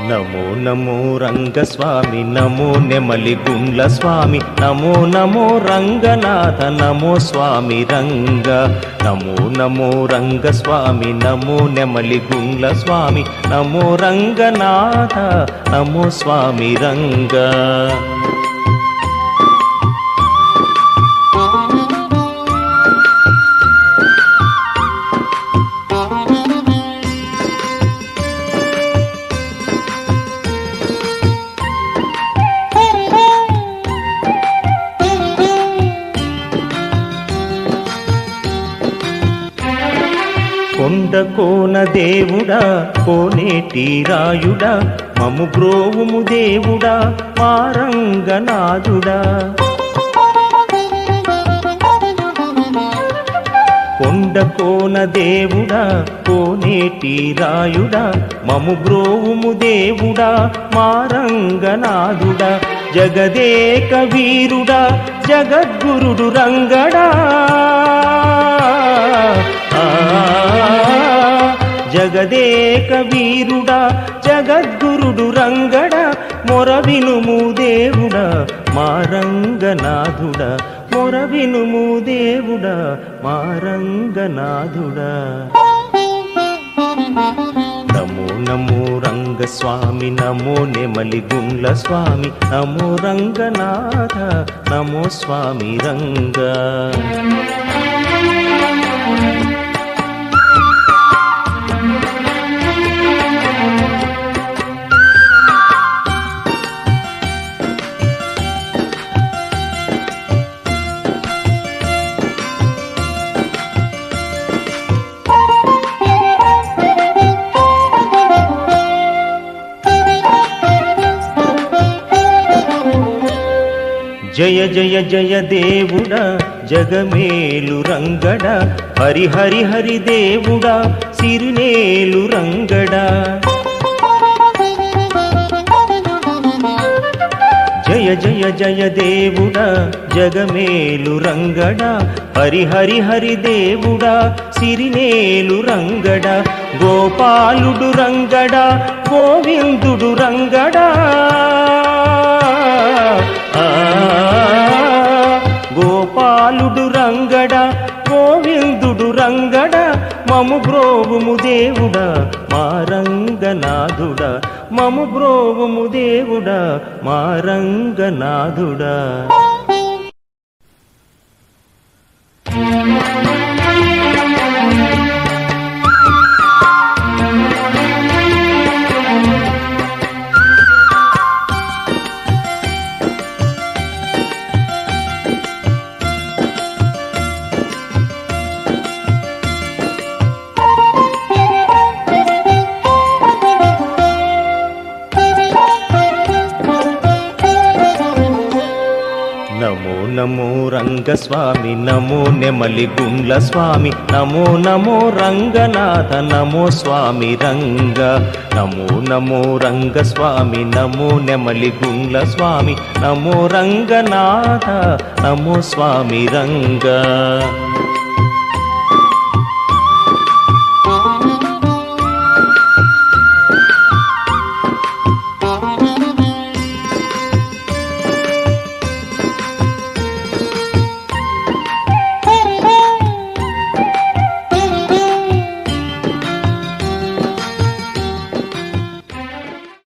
నమో నమో రంగస్వామి నమో నెమలిగుండ్ల స్వామి నమో నమో రంగనాథ నమో స్వామి రంగ నమో నమో రంగస్వామి నమో నెమలిగుండ్ల స్వామి నమో రంగనాథ నమో స్వామి రంగ కొండ కోన దేవుడా కోనేటి రాయుడా మము బ్రోవుము దేవుడా మారంగనాథుడా కొండ కోన దేవుడా కోనేటి రాయుడా మము బ్రోవుము దేవుడా మారంగనాథుడా జగదేక వీరుడా జగద్గురుడు రంగడా జగదేక వీరుడా జగద్గురుడు రంగడ మొరవినుము దేవుడా మారంగనాథుడా మొరవినుము దేవుడా మారంగనాథుడా నమో నమో రంగస్వామి నమో నెమలిగుండ్ల స్వామి నమో రంగనాథ నమో స్వామి రంగ జయ జయ జయ దేవుడా జగమేలు రంగడా హరి హరి హరి దేవుడా సిరినేలు రంగడా జయ జయ జయ దేవుడా జగమేలు రంగడా హరి హరి హరి దేవుడా సిరినేలు రంగడా గోపాలుడు రంగడా గోవిందుడు రంగడా గోపాలుడు రంగడా గోవిందుడు రంగడా మము బ్రోవుము దేవుడా మారంగనాథుడా మము బ్రోవుము దేవుడా మారంగనాథుడా నమో నమో రంగస్వామి నమో నెమలిగుండ్ల స్వామి నమో నమో రంగనాథ నమో స్వామి రంగ నమో నమో రంగస్వామి నమో నెమలిగుండ్ల స్వామి నమో రంగనాథ నమో స్వామి రంగ